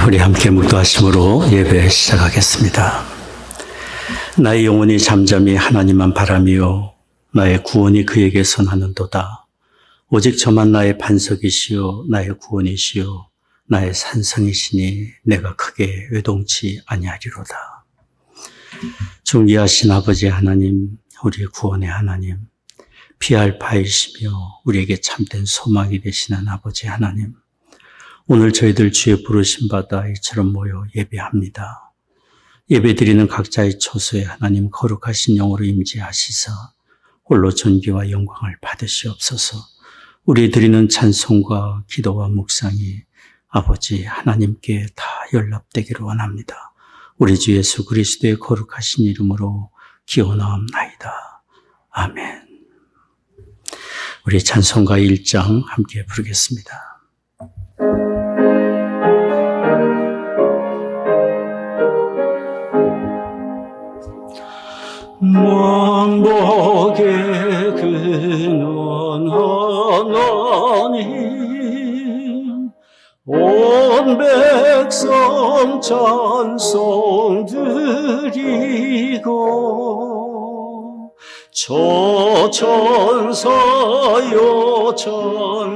우리 함께 묵도하심으로 예배 시작하겠습니다. 나의 영혼이 잠잠히 하나님만 바라며 나의 구원이 그에게서 나는도다. 오직 저만 나의 반석이시요 나의 구원이시요 나의 산성이시니 내가 크게 요동치 아니하리로다. 존귀하신 아버지 하나님, 우리의 구원의 하나님, 피할 바이시며 우리에게 참된 소망이 되시는 아버지 하나님, 오늘 저희들 주의 부르심 받아 이처럼 모여 예배합니다. 예배드리는 각자의 처소에 하나님 거룩하신 영으로 임재하시사 홀로 존귀와 영광을 받으시옵소서. 우리 드리는 찬송과 기도와 묵상이 아버지 하나님께 다 연락되기를 원합니다. 우리 주 예수 그리스도의 거룩하신 이름으로 기원하옵나이다. 아멘. 우리 찬송가 1장 함께 부르겠습니다. 만복의 근원 하나님, 온 백성 찬송 드리고 저 천사여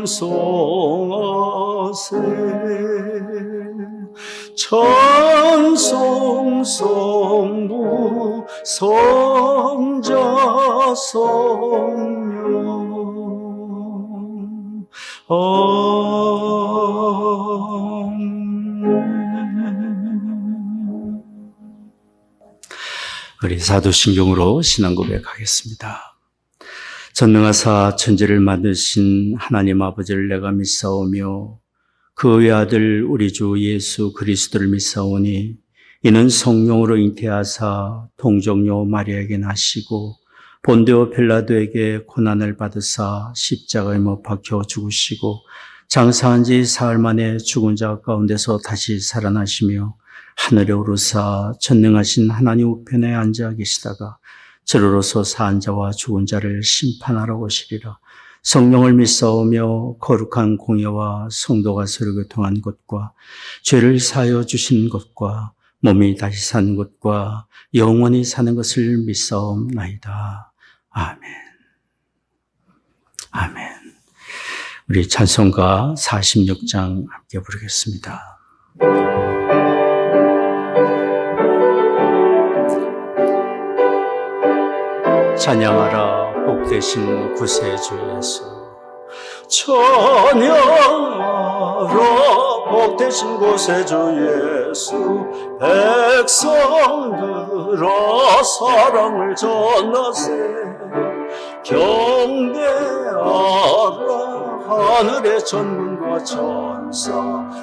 찬송하세. 찬송 성부 성자 성령 아멘. 우리 사도신경으로 신앙 고백하겠습니다. 전능하사 천지를 만드신 하나님 아버지를 내가 믿사오며 그 외아들 우리 주 예수 그리스도를 믿사오니 이는 성령으로 잉태하사 동정녀 마리아에게 나시고 본디오 빌라도에게 고난을 받으사 십자가에 못 박혀 죽으시고 장사한 지 사흘 만에 죽은 자 가운데서 다시 살아나시며 하늘에 오르사 전능하신 하나님 우편에 앉아 계시다가 저로서 산 자와 죽은 자를 심판하러 오시리라. 성령을 믿사오며 거룩한 공예와 성도가 서로 교통한 것과 죄를 사하여 주시는 것과 몸이 다시 사는 것과 영원히 사는 것을 믿사옵나이다. 아멘. 아멘. 우리 찬송가 46장 함께 부르겠습니다. 찬양하라 복되신 구세주 예수. 찬양하라 복되신 구세주 예수. 백성들아 사랑을 전하세. 경배하라 하늘의 천군과 천사.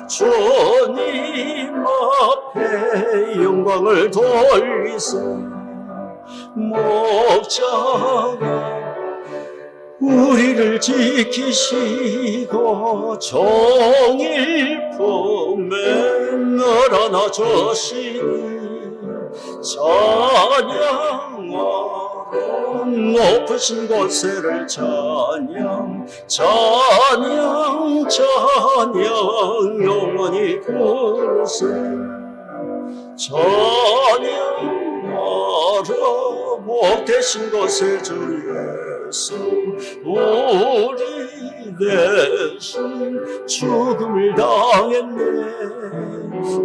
주님 앞에 영광을 돌리세. 목자가 우리를 지키시고 종일 품에 늘어나 주시니 찬양하라 높으신 곳에를 찬양 찬양 찬양 영원히 부르세. 찬양하라 복되신 곳에 주 예수. 우리 대신 죽음을 당했네.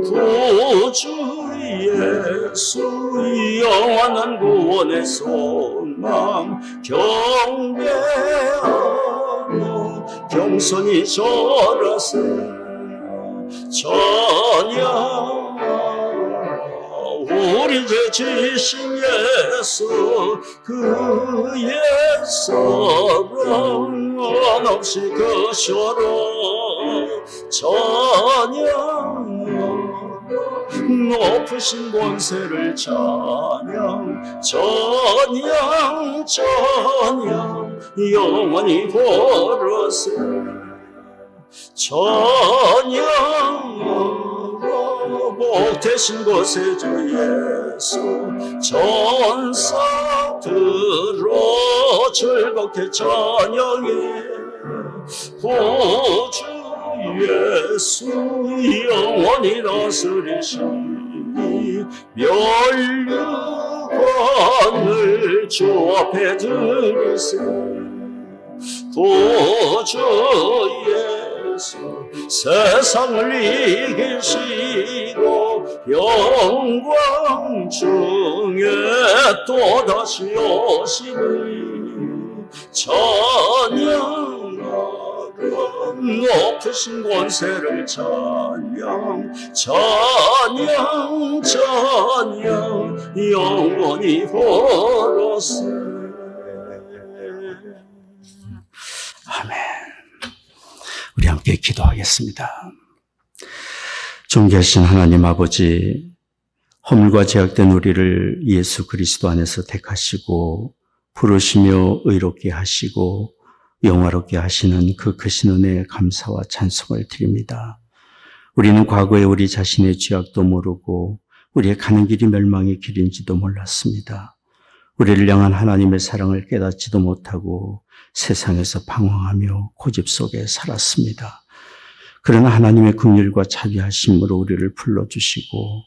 구주 예수 영원한 구원의 소망. 경배하며 겸손히 절하세. 찬양 우리 죄 지신 예수. 그의 사랑 한없이 거셔라. 찬양 높으신 권세를 찬양 찬양 찬양 영원히 부르세. 찬양 복되신 곳에 주 예수. 천사들아 즐겁게 찬양해. 구주 예수 영원히 다스리시니 멸류관을 주 앞에 드리세. 구주 예수 세상을 이기시고 영광 중에 또다시 오시니 찬양하렴. 높으신 권세를 찬양 찬양 찬양 영원히 보로세. 아멘. 우리 함께 기도하겠습니다. 존귀하신 하나님 아버지, 허물과 제약된 우리를 예수 그리스도 안에서 택하시고 부르시며 의롭게 하시고 영화롭게 하시는 그 크신 은혜에 감사와 찬송을 드립니다. 우리는 과거에 우리 자신의 죄악도 모르고 우리의 가는 길이 멸망의 길인지도 몰랐습니다. 우리를 향한 하나님의 사랑을 깨닫지도 못하고 세상에서 방황하며 고집 속에 살았습니다. 그러나 하나님의 긍휼과 자비하심으로 우리를 불러주시고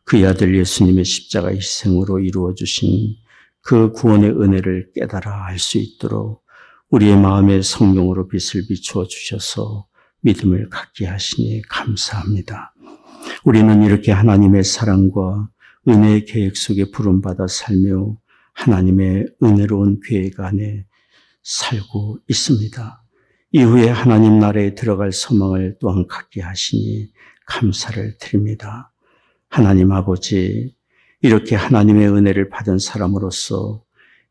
그의 아들 예수님의 십자가 희생으로 이루어주신 그 구원의 은혜를 깨달아 알 수 있도록 우리의 마음에 성령으로 빛을 비추어 주셔서 믿음을 갖게 하시니 감사합니다. 우리는 이렇게 하나님의 사랑과 은혜의 계획 속에 부름받아 살며 하나님의 은혜로운 계획 안에 살고 있습니다. 이후에 하나님 나라에 들어갈 소망을 또한 갖게 하시니 감사를 드립니다. 하나님 아버지, 이렇게 하나님의 은혜를 받은 사람으로서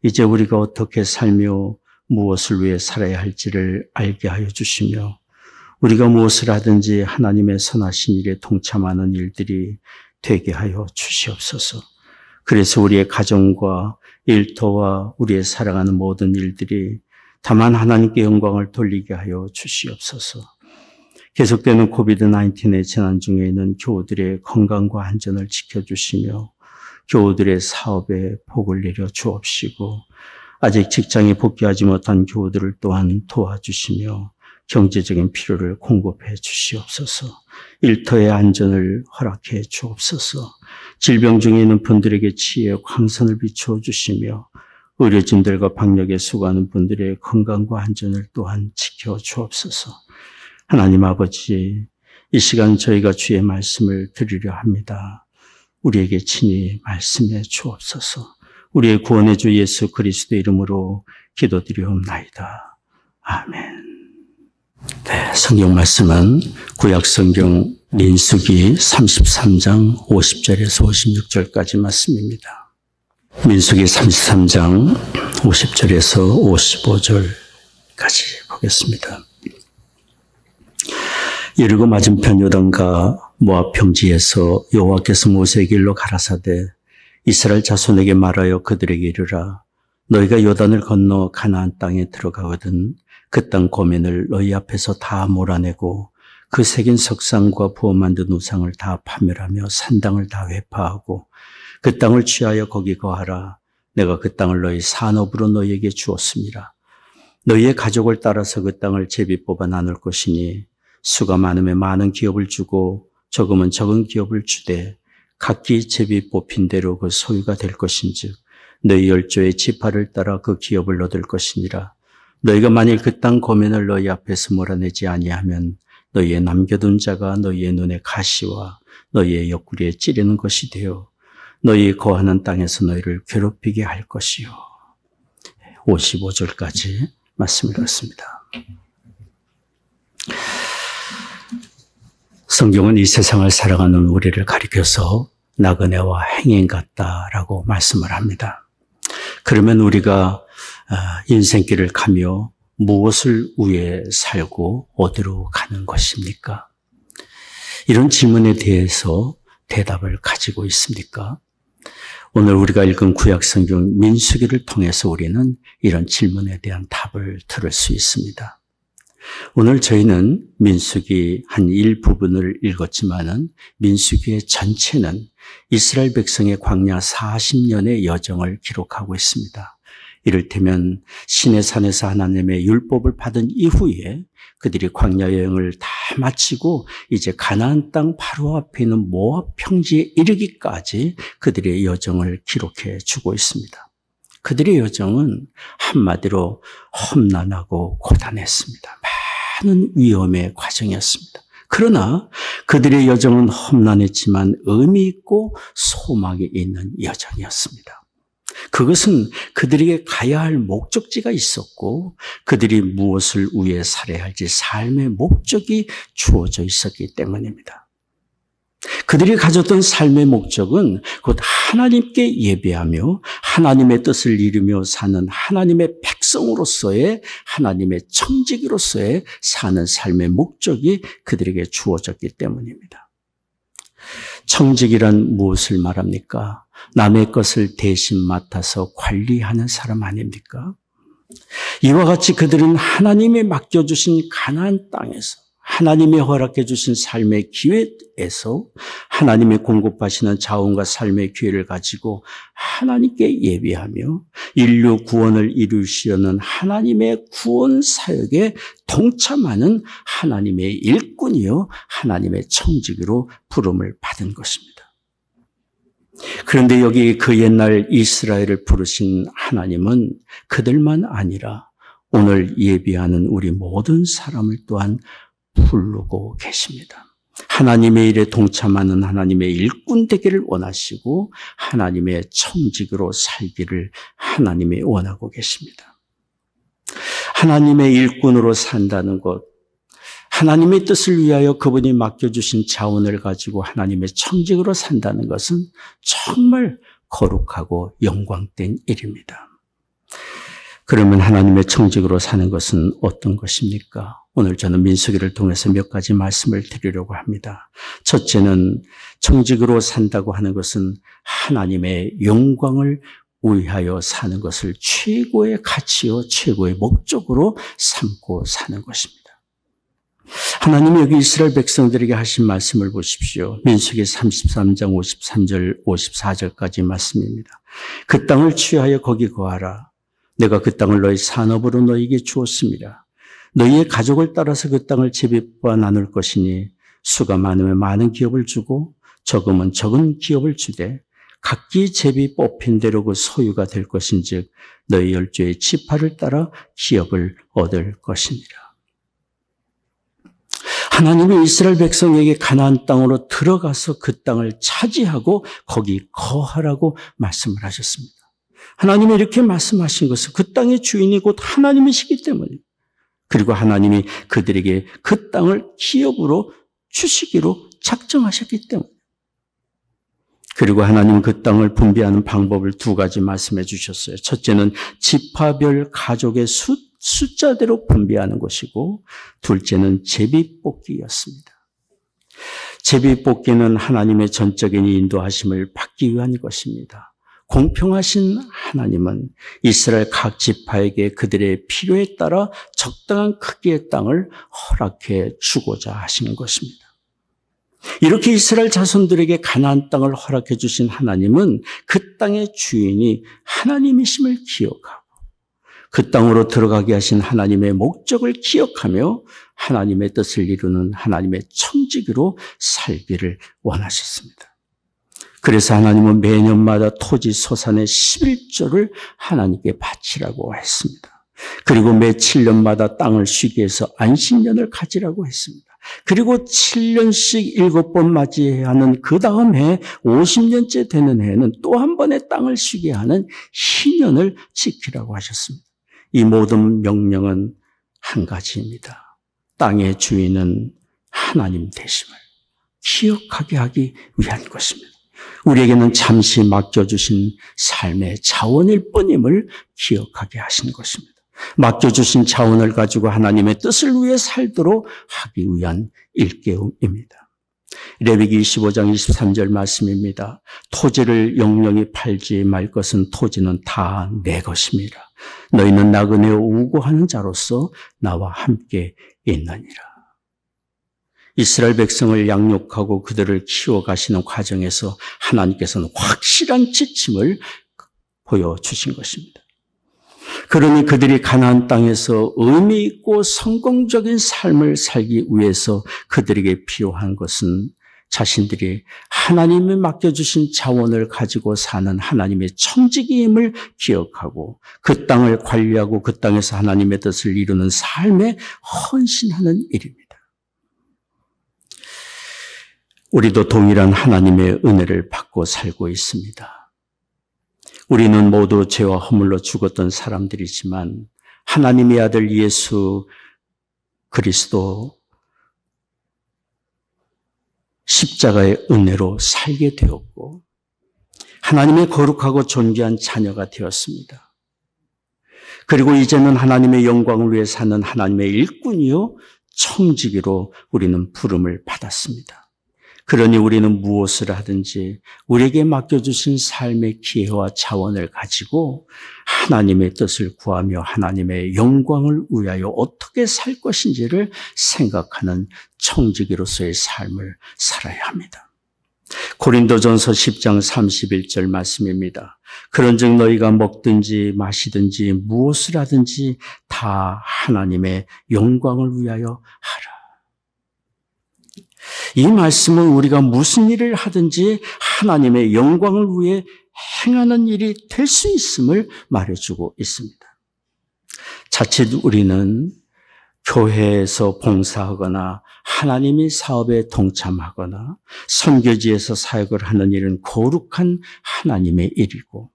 이제 우리가 어떻게 살며 무엇을 위해 살아야 할지를 알게 하여 주시며 우리가 무엇을 하든지 하나님의 선하신 일에 동참하는 일들이 되게 하여 주시옵소서. 그래서 우리의 가정과 일터와 우리의 살아가는 모든 일들이 다만 하나님께 영광을 돌리게 하여 주시옵소서. 계속되는 코비드-19의 재난 중에는 교우들의 건강과 안전을 지켜주시며 교우들의 사업에 복을 내려 주옵시고 아직 직장에 복귀하지 못한 교우들을 또한 도와주시며 경제적인 필요를 공급해 주시옵소서. 일터의 안전을 허락해 주옵소서. 질병 중에 있는 분들에게 치유의 광선을 비추어 주시며 의료진들과 방역에 수고하는 분들의 건강과 안전을 또한 지켜 주옵소서. 하나님 아버지, 이 시간 저희가 주의 말씀을 드리려 합니다. 우리에게 친히 말씀해 주옵소서. 우리의 구원의 주 예수 그리스도의 이름으로 기도드리옵나이다. 아멘. 네, 성경 말씀은 구약 성경 민수기 33장 50절에서 56절까지 말씀입니다. 민수기 33장 50절에서 55절까지 보겠습니다. 여리고 맞은편 요단과 모압 평지에서 여호와께서 모세에게 일러 가라사대 이스라엘 자손에게 말하여 그들에게 이르라. 너희가 요단을 건너 가나안 땅에 들어가거든 그 땅 고민을 너희 앞에서 다 몰아내고 그 새긴 석상과 부어 만든 우상을 다 파멸하며 산당을 다 회파하고 그 땅을 취하여 거기 거하라. 내가 그 땅을 너희 산업으로 너희에게 주었습니다. 너희의 가족을 따라서 그 땅을 제비 뽑아 나눌 것이니 수가 많으면 많은 기업을 주고 적으면 적은 기업을 주되 각기 제비 뽑힌 대로 그 소유가 될 것인즉 너희 열조의 지파를 따라 그 기업을 얻을 것이니라. 너희가 만일 그 땅 고면을 너희 앞에서 몰아내지 아니하면 너희의 남겨둔 자가 너희의 눈에 가시와 너희의 옆구리에 찌르는 것이 되어 너희 거하는 땅에서 너희를 괴롭히게 할 것이요. 55절까지 말씀을 읽었습니다. 성경은 이 세상을 살아가는 우리를 가리켜서 나그네와 행인 같다라고 말씀을 합니다. 그러면 우리가 인생길을 가며 무엇을 위해 살고 어디로 가는 것입니까? 이런 질문에 대해서 대답을 가지고 있습니까? 오늘 우리가 읽은 구약성경 민수기를 통해서 우리는 이런 질문에 대한 답을 들을 수 있습니다. 오늘 저희는 민수기 한 일부분을 읽었지만은 민수기의 전체는 이스라엘 백성의 광야 40년의 여정을 기록하고 있습니다. 이를테면 시내산에서 하나님의 율법을 받은 이후에 그들이 광야 여행을 다 마치고 이제 가나안 땅 바로 앞에 있는 모압 평지에 이르기까지 그들의 여정을 기록해 주고 있습니다. 그들의 여정은 한마디로 험난하고 고단했습니다. 많은 위험의 과정이었습니다. 그러나 그들의 여정은 험난했지만 의미 있고 소망이 있는 여정이었습니다. 그것은 그들에게 가야 할 목적지가 있었고 그들이 무엇을 위해 살아야 할지 삶의 목적이 주어져 있었기 때문입니다. 그들이 가졌던 삶의 목적은 곧 하나님께 예배하며 하나님의 뜻을 이루며 사는 하나님의 백성으로서의 하나님의 청지기로서의 사는 삶의 목적이 그들에게 주어졌기 때문입니다. 청지기란 무엇을 말합니까? 남의 것을 대신 맡아서 관리하는 사람 아닙니까? 이와 같이 그들은 하나님이 맡겨주신 가나안 땅에서 하나님이 허락해 주신 삶의 기회에서 하나님이 공급하시는 자원과 삶의 기회를 가지고 하나님께 예배하며 인류 구원을 이루시려는 하나님의 구원 사역에 동참하는 하나님의 일꾼이요 하나님의 청지기로 부름을 받은 것입니다. 그런데 여기 그 옛날 이스라엘을 부르신 하나님은 그들만 아니라 오늘 예배하는 우리 모든 사람을 또한 부르고 계십니다. 하나님의 일에 동참하는 하나님의 일꾼 되기를 원하시고 하나님의 청지기로 살기를 하나님이 원하고 계십니다. 하나님의 일꾼으로 산다는 것, 하나님의 뜻을 위하여 그분이 맡겨주신 자원을 가지고 하나님의 청지기로 산다는 것은 정말 거룩하고 영광된 일입니다. 그러면 하나님의 청지기로 사는 것은 어떤 것입니까? 오늘 저는 민수기를 통해서 몇 가지 말씀을 드리려고 합니다. 첫째는 청지기로 산다고 하는 것은 하나님의 영광을 위하여 사는 것을 최고의 가치요, 최고의 목적으로 삼고 사는 것입니다. 하나님이 여기 이스라엘 백성들에게 하신 말씀을 보십시오. 민수기 33장 53절, 54절까지 말씀입니다. 그 땅을 취하여 거기 거하라. 내가 그 땅을 너희 산업으로 너희에게 주었습니다. 너희의 가족을 따라서 그 땅을 제비와 나눌 것이니 수가 많으면 많은 기업을 주고 적으면 적은 기업을 주되 각기 제비 뽑힌 대로 그 소유가 될 것인즉 너희 열조의 지파를 따라 기업을 얻을 것이니라. 하나님이 이스라엘 백성에게 가나안 땅으로 들어가서 그 땅을 차지하고 거기 거하라고 말씀을 하셨습니다. 하나님이 이렇게 말씀하신 것은 그 땅의 주인이 곧 하나님이시기 때문입니다. 그리고 하나님이 그들에게 그 땅을 기업으로 주시기로 작정하셨기 때문입니다. 그리고 하나님은 그 땅을 분배하는 방법을 두 가지 말씀해 주셨어요. 첫째는 지파별 가족의 숫자대로 분배하는 것이고 둘째는 제비뽑기였습니다. 제비뽑기는 하나님의 전적인 인도하심을 받기 위한 것입니다. 공평하신 하나님은 이스라엘 각 지파에게 그들의 필요에 따라 적당한 크기의 땅을 허락해 주고자 하시는 것입니다. 이렇게 이스라엘 자손들에게 가나안 땅을 허락해 주신 하나님은 그 땅의 주인이 하나님이심을 기억하고 그 땅으로 들어가게 하신 하나님의 목적을 기억하며 하나님의 뜻을 이루는 하나님의 청지기로 살기를 원하셨습니다. 그래서 하나님은 매년마다 토지 소산의 11조를 하나님께 바치라고 했습니다. 그리고 매 7년마다 땅을 쉬게 해서 안식년을 가지라고 했습니다. 그리고 7년씩 7번 맞이해야 하는 그 다음 해 50년째 되는 해에는 또 한 번의 땅을 쉬게 하는 희년을 지키라고 하셨습니다. 이 모든 명령은 한 가지입니다. 땅의 주인은 하나님 되심을 기억하게 하기 위한 것입니다. 우리에게는 잠시 맡겨주신 삶의 자원일 뿐임을 기억하게 하신 것입니다. 맡겨주신 자원을 가지고 하나님의 뜻을 위해 살도록 하기 위한 일깨움입니다. 레위기 25장 23절 말씀입니다. 토지를 영영히 팔지 말 것은 토지는 다 내 것입니다. 너희는 나그네요 우고하는 자로서 나와 함께 있느니라. 이스라엘 백성을 양육하고 그들을 키워가시는 과정에서 하나님께서는 확실한 지침을 보여주신 것입니다. 그러니 그들이 가나안 땅에서 의미 있고 성공적인 삶을 살기 위해서 그들에게 필요한 것은 자신들이 하나님이 맡겨주신 자원을 가지고 사는 하나님의 청지기임을 기억하고 그 땅을 관리하고 그 땅에서 하나님의 뜻을 이루는 삶에 헌신하는 일입니다. 우리도 동일한 하나님의 은혜를 받고 살고 있습니다. 우리는 모두 죄와 허물로 죽었던 사람들이지만 하나님의 아들 예수 그리스도 십자가의 은혜로 살게 되었고 하나님의 거룩하고 존귀한 자녀가 되었습니다. 그리고 이제는 하나님의 영광을 위해 사는 하나님의 일꾼이요 청지기로 우리는 부름을 받았습니다. 그러니 우리는 무엇을 하든지 우리에게 맡겨주신 삶의 기회와 자원을 가지고 하나님의 뜻을 구하며 하나님의 영광을 위하여 어떻게 살 것인지를 생각하는 청지기로서의 삶을 살아야 합니다. 고린도전서 10장 31절 말씀입니다. 그런즉 너희가 먹든지 마시든지 무엇을 하든지 다 하나님의 영광을 위하여 하라. 이 말씀은 우리가 무슨 일을 하든지 하나님의 영광을 위해 행하는 일이 될 수 있음을 말해주고 있습니다. 자칫 우리는 교회에서 봉사하거나 하나님의 사업에 동참하거나 선교지에서 사역을 하는 일은 거룩한 하나님의 일이고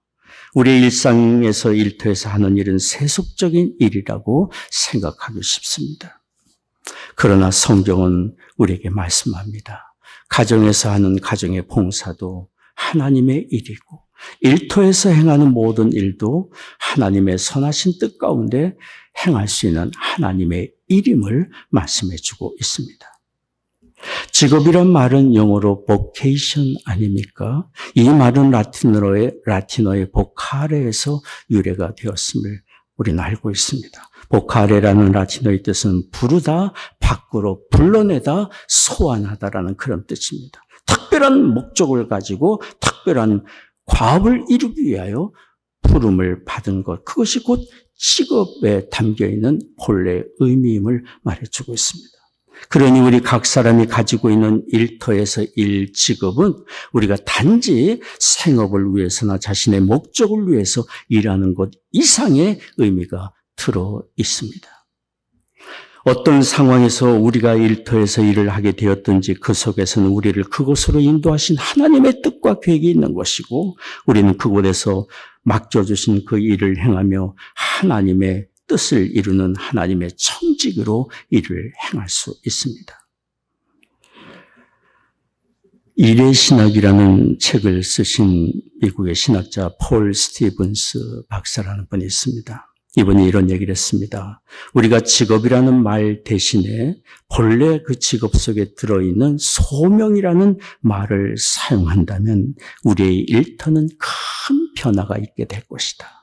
우리의 일상에서 일터에서 하는 일은 세속적인 일이라고 생각하기 쉽습니다. 그러나 성경은 우리에게 말씀합니다. 가정에서 하는 가정의 봉사도 하나님의 일이고 일터에서 행하는 모든 일도 하나님의 선하신 뜻 가운데 행할 수 있는 하나님의 일임을 말씀해 주고 있습니다. 직업이란 말은 영어로 vocation 아닙니까? 이 말은 라틴어의 보카레에서 유래가 되었음을 우리는 알고 있습니다. 보카레라는 라틴어의 뜻은 부르다, 밖으로 불러내다, 소환하다라는 그런 뜻입니다. 특별한 목적을 가지고 특별한 과업을 이루기 위하여 부름을 받은 것, 그것이 곧 직업에 담겨있는 본래의 의미임을 말해주고 있습니다. 그러니 우리 각 사람이 가지고 있는 일터에서 일 직업은 우리가 단지 생업을 위해서나 자신의 목적을 위해서 일하는 것 이상의 의미가 들어 있습니다. 어떤 상황에서 우리가 일터에서 일을 하게 되었든지 그 속에서는 우리를 그곳으로 인도하신 하나님의 뜻과 계획이 있는 것이고 우리는 그곳에서 맡겨주신 그 일을 행하며 하나님의 뜻을 이루는 하나님의 청지기로 일을 행할 수 있습니다. 일의 신학이라는 책을 쓰신 미국의 신학자 폴 스티븐스 박사라는 분이 있습니다. 이분이 이런 얘기를 했습니다. 우리가 직업이라는 말 대신에 본래 그 직업 속에 들어있는 소명이라는 말을 사용한다면 우리의 일터는 큰 변화가 있게 될 것이다.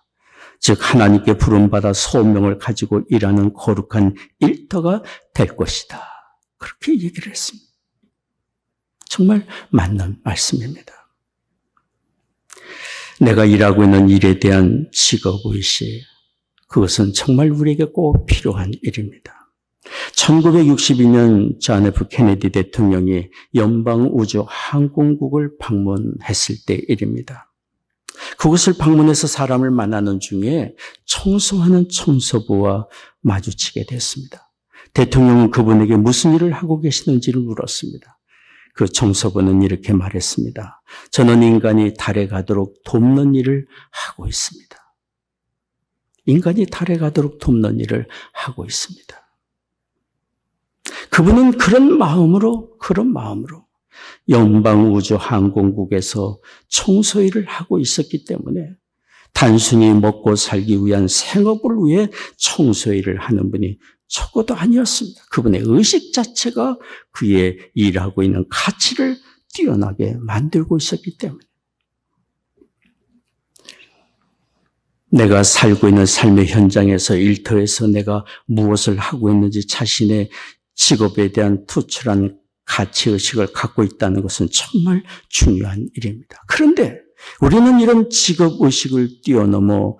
즉 하나님께 부름받아 소명을 가지고 일하는 거룩한 일터가 될 것이다. 그렇게 얘기를 했습니다. 정말 맞는 말씀입니다. 내가 일하고 있는 일에 대한 직업의식, 그것은 정말 우리에게 꼭 필요한 일입니다. 1962년 존 F 케네디 대통령이 연방우주항공국을 방문했을 때 일입니다. 그곳을 방문해서 사람을 만나는 중에 청소하는 청소부와 마주치게 됐습니다. 대통령은 그분에게 무슨 일을 하고 계시는지를 물었습니다. 그 청소부는 이렇게 말했습니다. 저는 인간이 달에 가도록 돕는 일을 하고 있습니다. 인간이 달에 가도록 돕는 일을 하고 있습니다. 그분은 그런 마음으로 연방우주항공국에서 청소일을 하고 있었기 때문에 단순히 먹고 살기 위한 생업을 위해 청소일을 하는 분이 적어도 아니었습니다. 그분의 의식 자체가 그의 일하고 있는 가치를 뛰어나게 만들고 있었기 때문에 내가 살고 있는 삶의 현장에서 일터에서 내가 무엇을 하고 있는지 자신의 직업에 대한 투철한 가치의식을 갖고 있다는 것은 정말 중요한 일입니다. 그런데 우리는 이런 직업의식을 뛰어넘어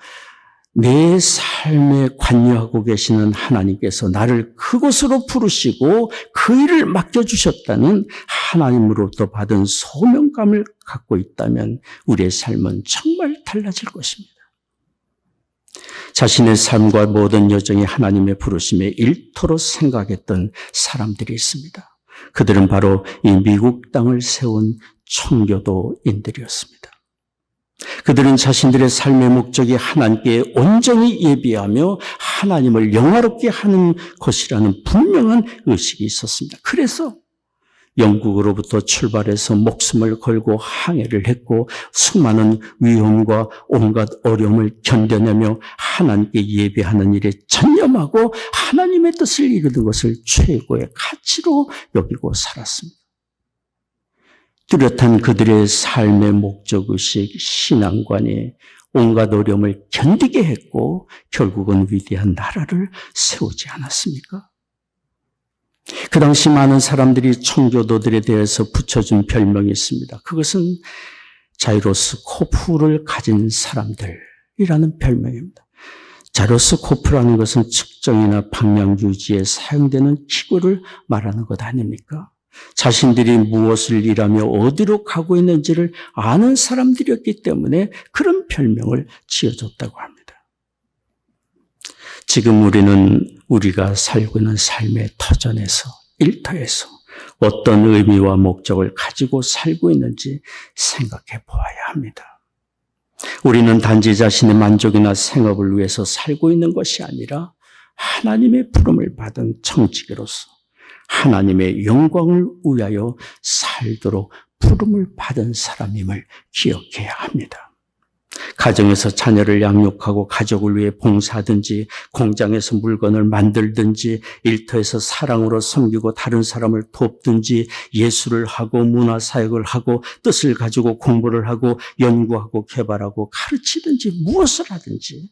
내 삶에 관여하고 계시는 하나님께서 나를 그곳으로 부르시고 그 일을 맡겨주셨다는 하나님으로부터 받은 소명감을 갖고 있다면 우리의 삶은 정말 달라질 것입니다. 자신의 삶과 모든 여정이 하나님의 부르심의 일터로 생각했던 사람들이 있습니다. 그들은 바로 이 미국 땅을 세운 청교도인들이었습니다. 그들은 자신들의 삶의 목적이 하나님께 온전히 예비하며 하나님을 영화롭게 하는 것이라는 분명한 의식이 있었습니다. 그래서 영국으로부터 출발해서 목숨을 걸고 항해를 했고 수많은 위험과 온갖 어려움을 견뎌내며 하나님께 예배하는 일에 전념하고 하나님의 뜻을 이루는 것을 최고의 가치로 여기고 살았습니다. 뚜렷한 그들의 삶의 목적의식, 신앙관이 온갖 어려움을 견디게 했고 결국은 위대한 나라를 세우지 않았습니까? 그 당시 많은 사람들이 청교도들에 대해서 붙여준 별명이 있습니다. 그것은 자이로스코프를 가진 사람들이라는 별명입니다. 자이로스코프라는 것은 측정이나 방향 유지에 사용되는 기구를 말하는 것 아닙니까? 자신들이 무엇을 일하며 어디로 가고 있는지를 아는 사람들이었기 때문에 그런 별명을 지어줬다고 합니다. 지금 우리가 살고 있는 삶의 터전에서, 일터에서 어떤 의미와 목적을 가지고 살고 있는지 생각해 보아야 합니다. 우리는 단지 자신의 만족이나 생업을 위해서 살고 있는 것이 아니라 하나님의 부름을 받은 청지기로서 하나님의 영광을 위하여 살도록 부름을 받은 사람임을 기억해야 합니다. 가정에서 자녀를 양육하고 가족을 위해 봉사하든지 공장에서 물건을 만들든지 일터에서 사랑으로 섬기고 다른 사람을 돕든지 예술을 하고 문화사역을 하고 뜻을 가지고 공부를 하고 연구하고 개발하고 가르치든지 무엇을 하든지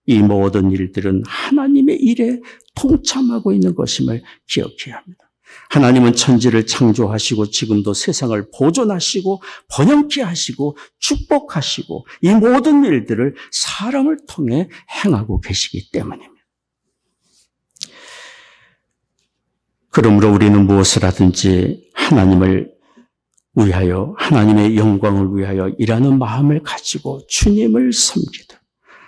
이 모든 일들은 하나님의 일에 동참하고 있는 것임을 기억해야 합니다. 하나님은 천지를 창조하시고 지금도 세상을 보존하시고 번영케 하시고 축복하시고 이 모든 일들을 사람을 통해 행하고 계시기 때문입니다. 그러므로 우리는 무엇을 하든지 하나님을 위하여, 하나님의 영광을 위하여 일하는 마음을 가지고 주님을 섬기듯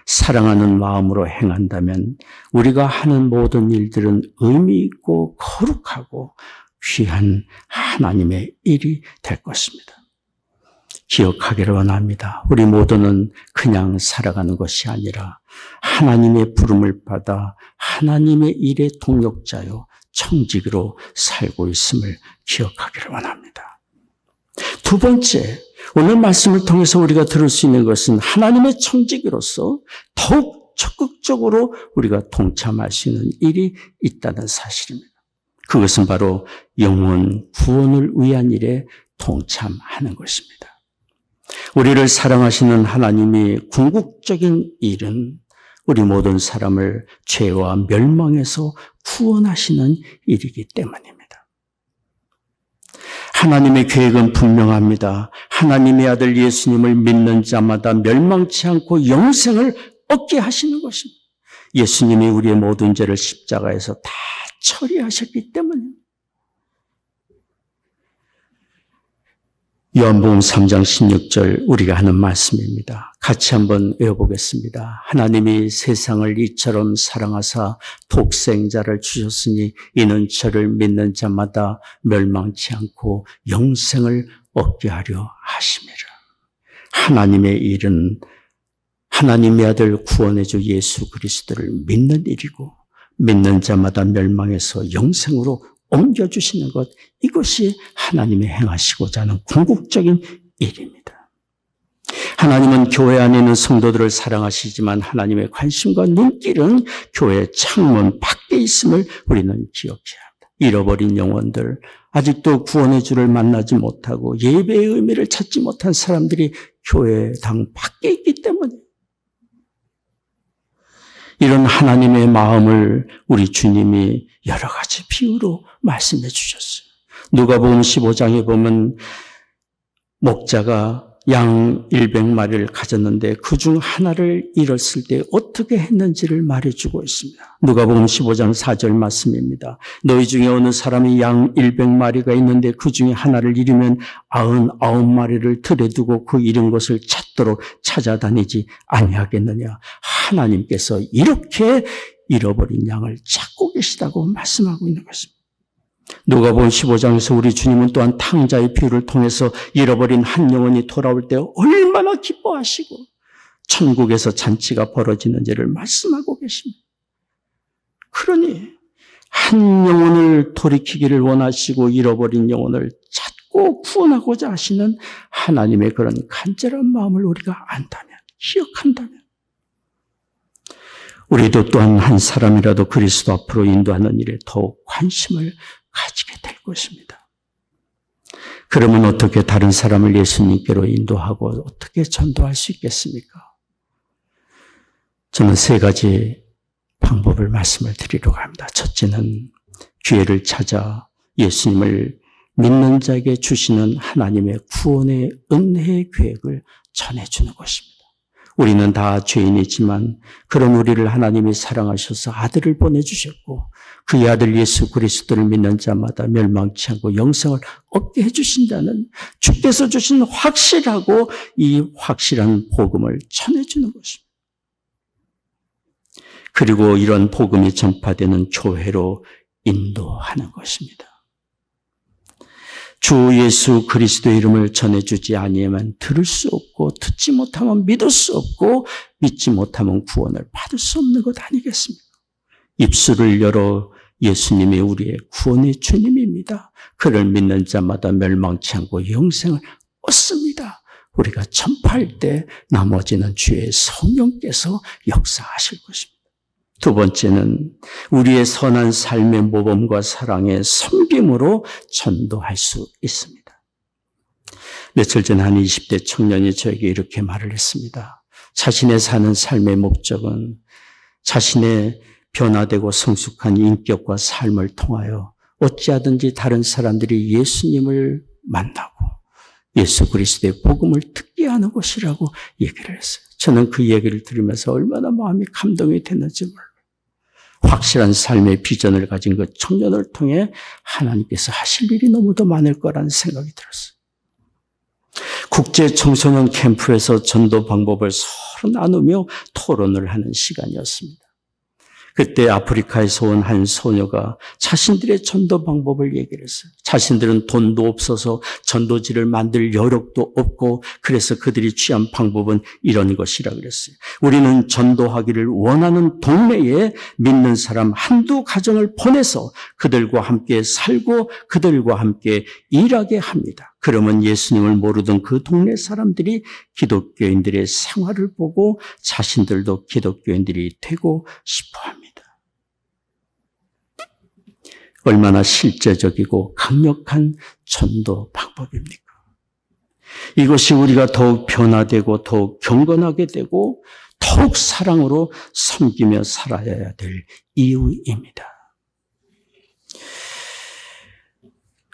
사랑하는 마음으로 행한다면 우리가 하는 모든 일들은 의미 있고 거룩하고 귀한 하나님의 일이 될 것입니다. 기억하기를 원합니다. 우리 모두는 그냥 살아가는 것이 아니라 하나님의 부름을 받아 하나님의 일의 동역자요 청지기로 살고 있음을 기억하기를 원합니다. 두 번째, 오늘 말씀을 통해서 우리가 들을 수 있는 것은 하나님의 청지기로서 더욱 적극적으로 우리가 동참할 수 있는 일이 있다는 사실입니다. 그것은 바로 영혼 구원을 위한 일에 동참하는 것입니다. 우리를 사랑하시는 하나님이 궁극적인 일은 우리 모든 사람을 죄와 멸망에서 구원하시는 일이기 때문입니다. 하나님의 계획은 분명합니다. 하나님의 아들 예수님을 믿는 자마다 멸망치 않고 영생을 얻게 하시는 것입니다. 예수님이 우리의 모든 죄를 십자가에서 다 처리하셨기 때문입니다. 요한복음 3장 16절 우리가 하는 말씀입니다. 같이 한번 외워보겠습니다. 하나님이 세상을 이처럼 사랑하사 독생자를 주셨으니 이는 저를 믿는 자마다 멸망치 않고 영생을 얻게 하려 하심이라. 하나님의 일은 하나님의 아들 구원의 주 예수 그리스도를 믿는 일이고 믿는 자마다 멸망에서 영생으로 옮겨주시는 것, 이것이 하나님이 행하시고자 하는 궁극적인 일입니다. 하나님은 교회 안에 있는 성도들을 사랑하시지만 하나님의 관심과 눈길은 교회 창문 밖에 있음을 우리는 기억해야 합니다. 잃어버린 영혼들, 아직도 구원의 주를 만나지 못하고 예배의 의미를 찾지 못한 사람들이 교회당 밖에 있기 때문에 이런 하나님의 마음을 우리 주님이 여러 가지 비유로 말씀해 주셨어요. 누가복음 15장에 보면 목자가 양 100마리를 가졌는데 그중 하나를 잃었을 때 어떻게 했는지를 말해주고 있습니다. 누가복음 15장 4절 말씀입니다. 너희 중에 어느 사람이 양 100마리가 있는데 그중에 하나를 잃으면 99마리를 들에 두고 그 잃은 것을 찾도록 찾아다니지 아니하겠느냐. 하나님께서 이렇게 잃어버린 양을 찾고 계시다고 말씀하고 있는 것입니다. 누가복음 15장에서 우리 주님은 또한 탕자의 비유를 통해서 잃어버린 한 영혼이 돌아올 때 얼마나 기뻐하시고 천국에서 잔치가 벌어지는지를 말씀하고 계십니다. 그러니 한 영혼을 돌이키기를 원하시고 잃어버린 영혼을 찾고 구원하고자 하시는 하나님의 그런 간절한 마음을 우리가 안다면, 기억한다면 우리도 또한 한 사람이라도 그리스도 앞으로 인도하는 일에 더욱 관심을 가지게 될 것입니다. 그러면 어떻게 다른 사람을 예수님께로 인도하고 어떻게 전도할 수 있겠습니까? 저는 세 가지 방법을 말씀을 드리려고 합니다. 첫째는 기회를 찾아 예수님을 믿는 자에게 주시는 하나님의 구원의 은혜의 계획을 전해주는 것입니다. 우리는 다 죄인이지만 그런 우리를 하나님이 사랑하셔서 아들을 보내주셨고 그의 아들 예수 그리스도를 믿는 자마다 멸망치 않고 영생을 얻게 해주신다는 주께서 주신 확실하고 이 확실한 복음을 전해주는 것입니다. 그리고 이런 복음이 전파되는 교회로 인도하는 것입니다. 주 예수 그리스도의 이름을 전해주지 아니하면 들을 수 없고 듣지 못하면 믿을 수 없고 믿지 못하면 구원을 받을 수 없는 것 아니겠습니까? 입술을 열어 예수님이 우리의 구원의 주님입니다. 그를 믿는 자마다 멸망치 않고 영생을 얻습니다. 우리가 전파할 때 나머지는 주의 성령께서 역사하실 것입니다. 두 번째는 우리의 선한 삶의 모범과 사랑의 섬김으로 전도할 수 있습니다. 며칠 전 한 20대 청년이 저에게 이렇게 말을 했습니다. 자신의 사는 삶의 목적은 자신의 변화되고 성숙한 인격과 삶을 통하여 어찌하든지 다른 사람들이 예수님을 만나고 예수 그리스도의 복음을 듣게 하는 것이라고 얘기를 했어요. 저는 그 얘기를 들으면서 얼마나 마음이 감동이 됐는지 몰라요. 확실한 삶의 비전을 가진 그 청년을 통해 하나님께서 하실 일이 너무도 많을 거라는 생각이 들었어요. 국제 청소년 캠프에서 전도 방법을 서로 나누며 토론을 하는 시간이었습니다. 그때 아프리카에서 온 한 소녀가 자신들의 전도 방법을 얘기를 했어요. 자신들은 돈도 없어서 전도지를 만들 여력도 없고 그래서 그들이 취한 방법은 이런 것이라 그랬어요. 우리는 전도하기를 원하는 동네에 믿는 사람 한두 가정을 보내서 그들과 함께 살고 그들과 함께 일하게 합니다. 그러면 예수님을 모르던 그 동네 사람들이 기독교인들의 생활을 보고 자신들도 기독교인들이 되고 싶어 합니다. 얼마나 실제적이고 강력한 전도 방법입니까? 이것이 우리가 더욱 변화되고 더욱 경건하게 되고 더욱 사랑으로 섬기며 살아야 될 이유입니다.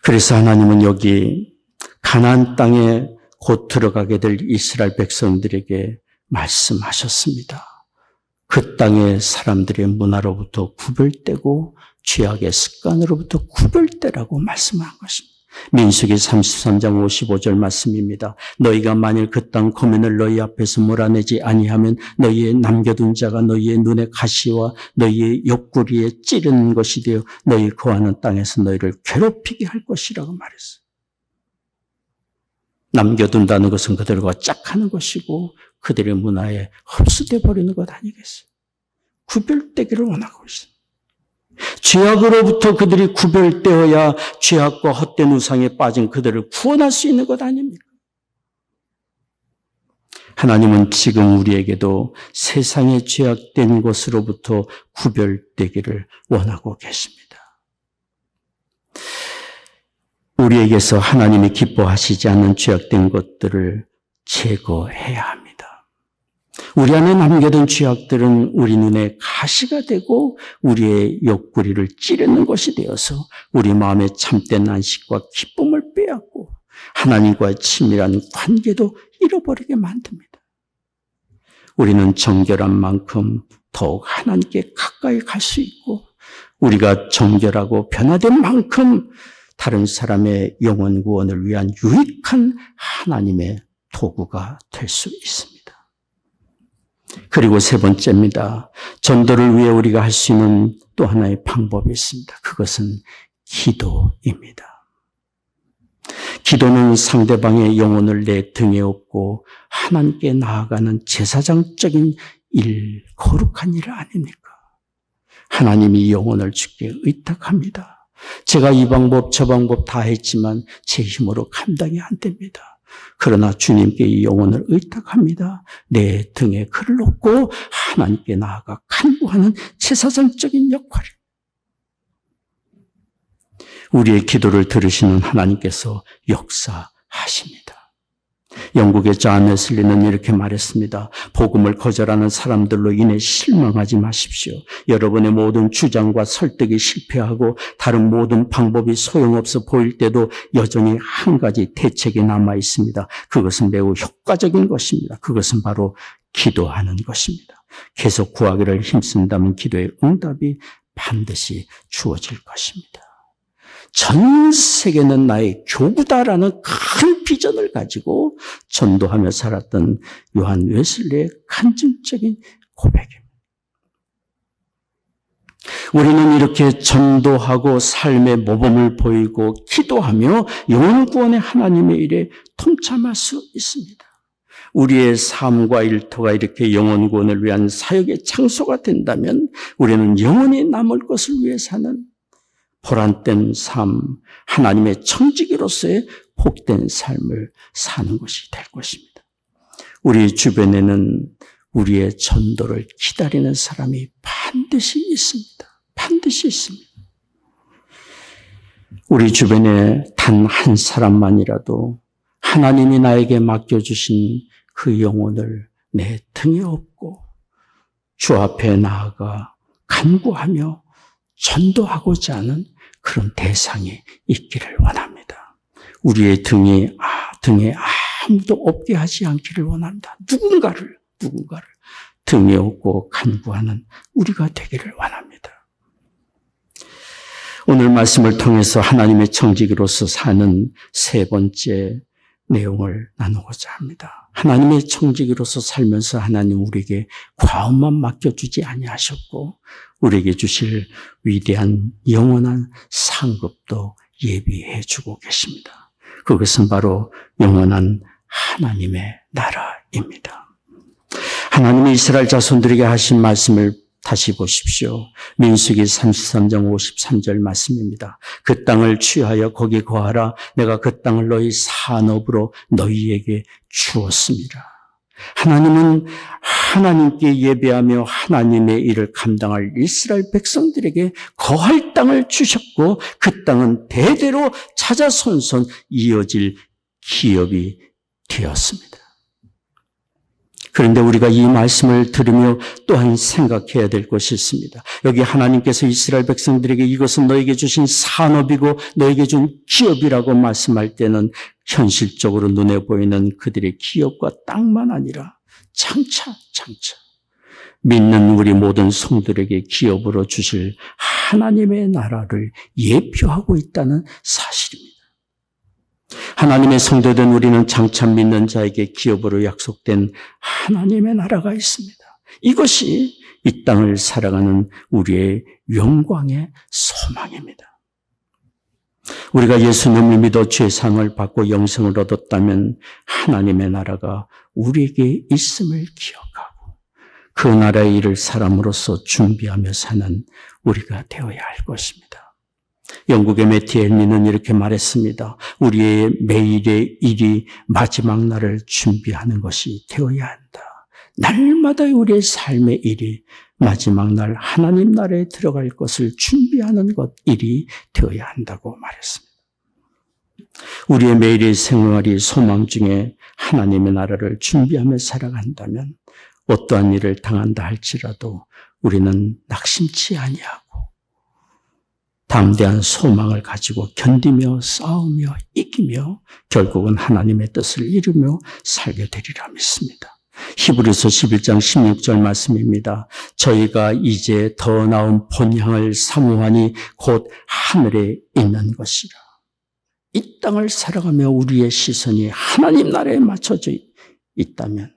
그래서 하나님은 여기 가나안 땅에 곧 들어가게 될 이스라엘 백성들에게 말씀하셨습니다. 그 땅의 사람들의 문화로부터 구별되고 죄악의 습관으로부터 구별되라고 말씀한 것입니다. 민수기 33장 55절 말씀입니다. 너희가 만일 그 땅 고민을 너희 앞에서 몰아내지 아니하면 너희의 남겨둔 자가 너희의 눈에 가시와 너희의 옆구리에 찌르는 것이 되어 너희 거하는 땅에서 너희를 괴롭히게 할 것이라고 말했어요. 남겨둔다는 것은 그들과 짝하는 것이고 그들의 문화에 흡수돼 버리는 것 아니겠어요? 구별되기를 원하고 있어요. 죄악으로부터 그들이 구별되어야 죄악과 헛된 우상에 빠진 그들을 구원할 수 있는 것 아닙니까? 하나님은 지금 우리에게도 세상의 죄악된 것으로부터 구별되기를 원하고 계십니다. 우리에게서 하나님이 기뻐하시지 않는 죄악된 것들을 제거해야 합니다. 우리 안에 남겨둔 죄악들은 우리 눈에 가시가 되고 우리의 옆구리를 찌르는 것이 되어서 우리 마음의 참된 안식과 기쁨을 빼앗고 하나님과의 친밀한 관계도 잃어버리게 만듭니다. 우리는 정결한 만큼 더욱 하나님께 가까이 갈 수 있고, 우리가 정결하고 변화된 만큼 다른 사람의 영혼 구원을 위한 유익한 하나님의 도구가 될 수 있습니다. 그리고 세 번째입니다. 전도를 위해 우리가 할 수 있는 또 하나의 방법이 있습니다. 그것은 기도입니다. 기도는 상대방의 영혼을 내 등에 업고 하나님께 나아가는 제사장적인 일, 거룩한 일 아닙니까? 하나님이 영혼을 주께 의탁합니다. 제가 이 방법 저 방법 다 했지만 제 힘으로 감당이 안 됩니다. 그러나 주님께 이 영혼을 의탁합니다. 내 등에 그를 놓고 하나님께 나아가 간구하는 제사장적인 역할입니다. 우리의 기도를 들으시는 하나님께서 역사하십니다. 영국의 존 웨슬리는 이렇게 말했습니다. 복음을 거절하는 사람들로 인해 실망하지 마십시오. 여러분의 모든 주장과 설득이 실패하고 다른 모든 방법이 소용없어 보일 때도 여전히 한 가지 대책이 남아 있습니다. 그것은 매우 효과적인 것입니다. 그것은 바로 기도하는 것입니다. 계속 구하기를 힘쓴다면 기도의 응답이 반드시 주어질 것입니다. 전 세계는 나의 교구다라는 큰 비전을 가지고 전도하며 살았던 요한 웨슬리의 간증적인 고백입니다. 우리는 이렇게 전도하고 삶의 모범을 보이고 기도하며 영혼 구원의 하나님의 일에 동참할 수 있습니다. 우리의 삶과 일터가 이렇게 영혼 구원을 위한 사역의 장소가 된다면 우리는 영원히 남을 것을 위해 사는 보람된 삶, 하나님의 청지기로서의 복된 삶을 사는 것이 될 것입니다. 우리 주변에는 우리의 전도를 기다리는 사람이 반드시 있습니다. 반드시 있습니다. 우리 주변에 단 한 사람만이라도 하나님이 나에게 맡겨주신 그 영혼을 내 등에 업고 주 앞에 나아가 간구하며 전도하고자 하는 그런 대상이 있기를 원합니다. 우리의 등에 아무도 없게 하지 않기를 원합니다. 누군가를 등에 업고 간구하는 우리가 되기를 원합니다. 오늘 말씀을 통해서 하나님의 청지기로서 사는 세 번째 내용을 나누고자 합니다. 하나님의 청지기로서 살면서 하나님 우리에게 과업만 맡겨주지 아니하셨고 우리에게 주실 위대한 영원한 상급도 예비해 주고 계십니다. 그것은 바로 영원한 하나님의 나라입니다. 하나님이 이스라엘 자손들에게 하신 말씀을 다시 보십시오. 민수기 33장 53절 말씀입니다. 그 땅을 취하여 거기 거하라. 내가 그 땅을 너희 산업으로 너희에게 주었습니다. 하나님은 하나님께 예배하며 하나님의 일을 감당할 이스라엘 백성들에게 거할 땅을 주셨고 그 땅은 대대로 차자손손 이어질 기업이 되었습니다. 그런데 우리가 이 말씀을 들으며 또한 생각해야 될 것이 있습니다. 여기 하나님께서 이스라엘 백성들에게 이것은 너에게 주신 산업이고 너에게 준 기업이라고 말씀할 때는 현실적으로 눈에 보이는 그들의 기업과 땅만 아니라 장차 믿는 우리 모든 성도들에게 기업으로 주실 하나님의 나라를 예표하고 있다는 사실입니다. 하나님의 성도된 우리는 장차 믿는 자에게 기업으로 약속된 하나님의 나라가 있습니다. 이것이 이 땅을 살아가는 우리의 영광의 소망입니다. 우리가 예수님을 믿어 죄상을 받고 영생을 얻었다면 하나님의 나라가 우리에게 있음을 기억하고 그 나라의 일을 사람으로서 준비하며 사는 우리가 되어야 할 것입니다. 영국의 매티 헨리는 이렇게 말했습니다. 우리의 매일의 일이 마지막 날을 준비하는 것이 되어야 한다. 날마다 우리의 삶의 일이 마지막 날 하나님 나라에 들어갈 것을 준비하는 것 일이 되어야 한다고 말했습니다. 우리의 매일의 생활이 소망 중에 하나님의 나라를 준비하며 살아간다면 어떠한 일을 당한다 할지라도 우리는 낙심치 아니하고 담대한 소망을 가지고 견디며 싸우며 이기며 결국은 하나님의 뜻을 이루며 살게 되리라 믿습니다. 히브리서 11장 16절 말씀입니다. 저희가 이제 더 나은 본향을 사모하니 곧 하늘에 있는 것이라. 이 땅을 살아가며 우리의 시선이 하나님 나라에 맞춰져 있다면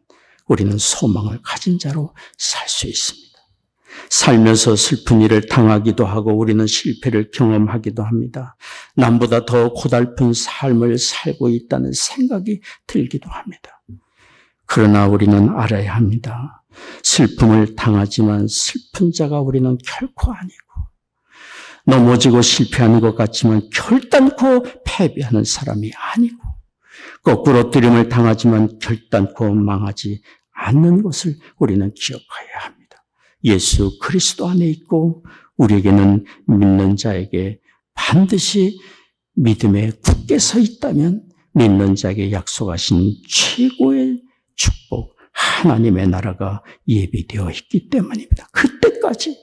우리는 소망을 가진 자로 살 수 있습니다. 살면서 슬픈 일을 당하기도 하고 우리는 실패를 경험하기도 합니다. 남보다 더 고달픈 삶을 살고 있다는 생각이 들기도 합니다. 그러나 우리는 알아야 합니다. 슬픔을 당하지만 슬픈 자가 우리는 결코 아니고, 넘어지고 실패하는 것 같지만 결단코 패배하는 사람이 아니고, 거꾸로 뜨림을 당하지만 결단코 망하지 않는 것을 우리는 기억해야 합니다. 예수 그리스도 안에 있고 우리에게는 믿는 자에게 반드시 믿음에 굳게 서 있다면 믿는 자에게 약속하신 최고의 축복, 하나님의 나라가 예비되어 있기 때문입니다. 그때까지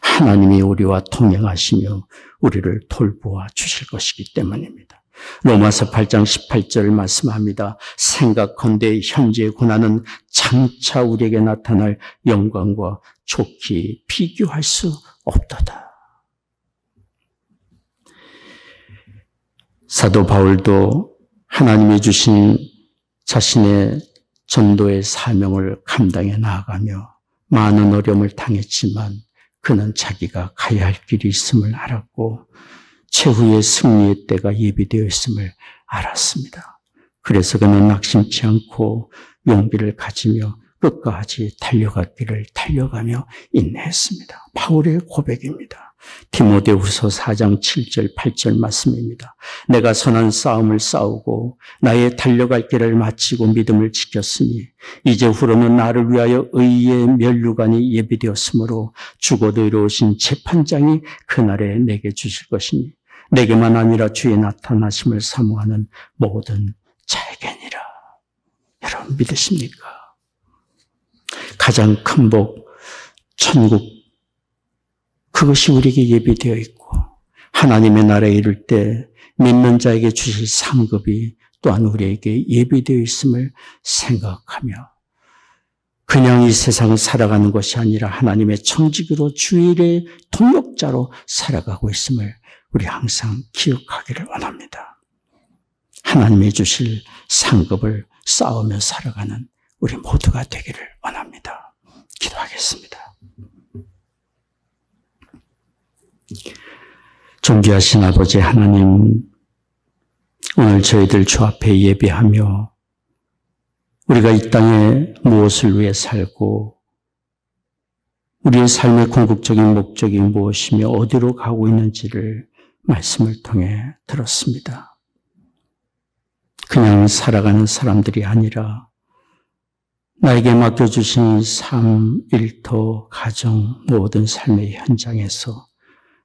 하나님이 우리와 동행하시며 우리를 돌보아 주실 것이기 때문입니다. 로마서 8장 18절을 말씀합니다. 생각컨대 현재의 고난은 장차 우리에게 나타날 영광과 좋게 비교할 수 없도다. 사도 바울도 하나님이 주신 자신의 전도의 사명을 감당해 나아가며 많은 어려움을 당했지만 그는 자기가 가야 할 길이 있음을 알았고 최후의 승리의 때가 예비되어 있음을 알았습니다. 그래서 그는 낙심치 않고 용기를 가지며 끝까지 달려갔기를 달려가며 인내했습니다. 바울의 고백입니다. 디모데후서 4장 7절 8절 말씀입니다. 내가 선한 싸움을 싸우고 나의 달려갈 길을 마치고 믿음을 지켰으니 이제 후로는 나를 위하여 의의 면류관이 예비되었으므로 죽어도 이루어진 재판장이 그날에 내게 주실 것이니 내게만 아니라 주의 나타나심을 사모하는 모든 자에게니라. 여러분 믿으십니까? 가장 큰 복, 천국, 그것이 우리에게 예비되어 있고 하나님의 나라에 이를 때 믿는 자에게 주실 상급이 또한 우리에게 예비되어 있음을 생각하며 그냥 이 세상을 살아가는 것이 아니라 하나님의 청지기로 주일의 동역자로 살아가고 있음을 우리 항상 기억하기를 원합니다. 하나님이 주실 상급을 쌓으며 살아가는 우리 모두가 되기를 원합니다. 기도하겠습니다. 존귀하신 아버지 하나님, 오늘 저희들 주 앞에 예배하며 우리가 이 땅에 무엇을 위해 살고 우리의 삶의 궁극적인 목적이 무엇이며 어디로 가고 있는지를 말씀을 통해 들었습니다. 그냥 살아가는 사람들이 아니라 나에게 맡겨주신 삶, 일터, 가정, 모든 삶의 현장에서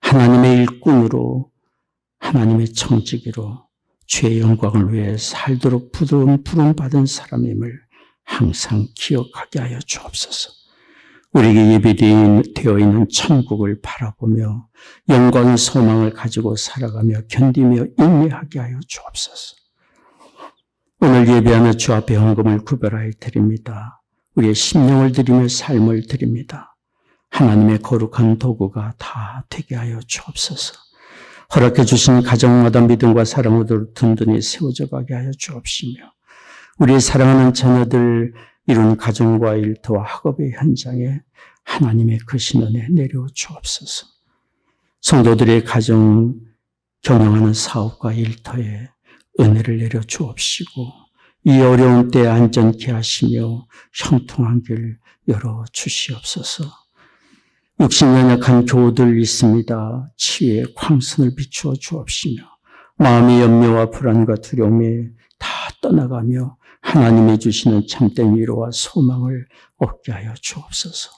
하나님의 일꾼으로 하나님의 청지기로 주의 영광을 위해 살도록 부름받은 사람임을 항상 기억하게 하여 주옵소서. 우리에게 예비되어 있는 천국을 바라보며 영광의 소망을 가지고 살아가며 견디며 인내하게 하여 주옵소서. 오늘 예배하며 주 앞에 헌금을 구별하여 드립니다. 우리의 심령을 드리며 삶을 드립니다. 하나님의 거룩한 도구가 다 되게 하여 주옵소서. 허락해 주신 가정마다 믿음과 사랑으로 든든히 세워져 가게 하여 주옵시며 우리의 사랑하는 자녀들 이룬 가정과 일터와 학업의 현장에 하나님의 크신 은혜 내려 주옵소서. 성도들의 가정 경영하는 사업과 일터에 은혜를 내려 주옵시고 이 어려운 때에 안전케 하시며 형통한 길 열어 주시옵소서. 육신 연약한 교우들 있습니다. 치유의 광선을 비추어 주옵시며 마음의 염려와 불안과 두려움이 다 떠나가며 하나님이 주시는 참된 위로와 소망을 얻게 하여 주옵소서.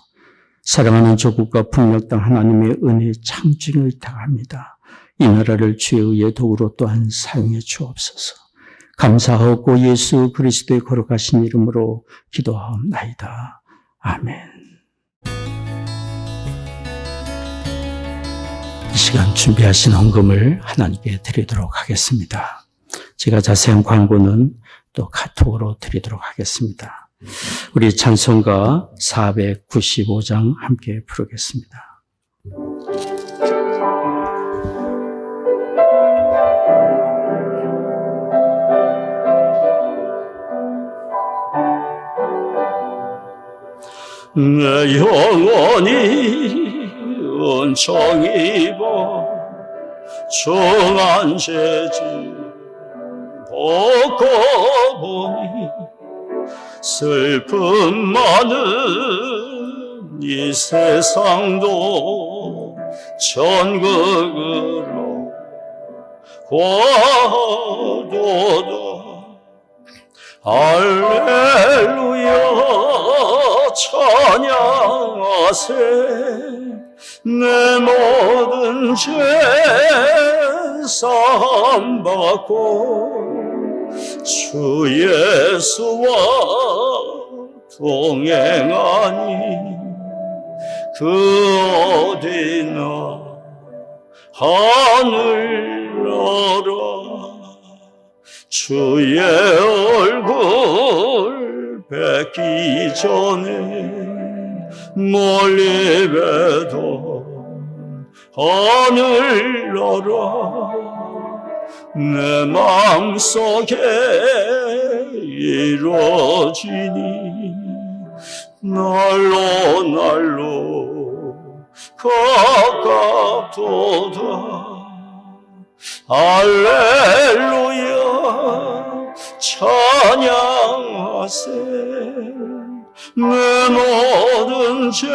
사랑하는 조국과 북녘 땅 하나님의 은혜의 창조를 의탁합니다. 이 나라를 주의 의의 도구로 또한 사용해 주옵소서. 감사하고 예수 그리스도의 거룩하신 이름으로 기도하옵나이다. 아멘. 이 시간 준비하신 헌금을 하나님께 드리도록 하겠습니다. 제가 자세한 광고는 또 카톡으로 드리도록 하겠습니다. 우리 찬송가 495장 함께 부르겠습니다. 내 영혼이 은총 입어 중한 죄짐 벗고 보니 슬픔 많은 이 세상도 천국으로 가도다. 할렐루야 찬양하세. 내 모든 죄 사함받고 주 예수와 동행하니 그 어디나 하늘나라. 주의 얼굴 뵙기 전에 멀리 뵈던 하늘나라. 내 마음속에 이루어지니 날로 날로 가깝도다. 할렐루야 찬양하세. 내 모든 죄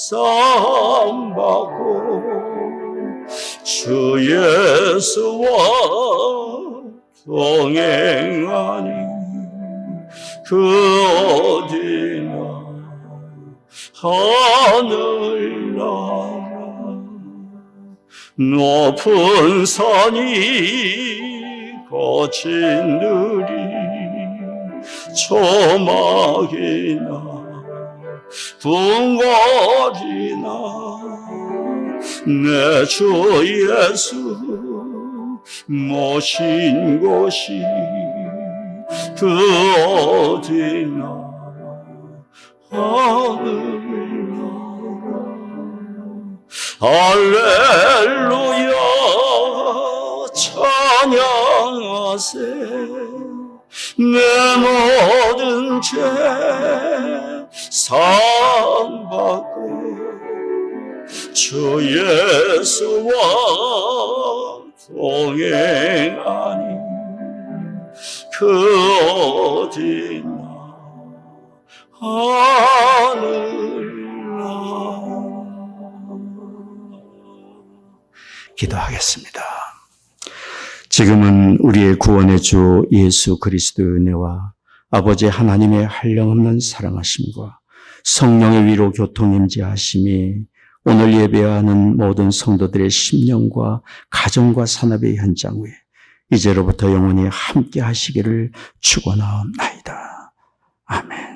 사함받고 주 예수와 동행하니 그 어디나 하늘나라. 높은 산이 거친 들이 조막이나 붕거리나 내 주 예수 모신 곳이 그 어디나 하늘나라. 할렐루야 찬양하세. 내 모든 죄 사함받고 주 예수와 동행하니 그 어디나 하늘나라. 기도하겠습니다. 지금은 우리의 구원의 주 예수 그리스도의 은혜와 아버지 하나님의 한량없는 사랑하심과 성령의 위로 교통임재하심이 오늘 예배하는 모든 성도들의 심령과 가정과 산업의 현장 위에 이제로부터 영원히 함께 하시기를 축원하옵나이다. 아멘.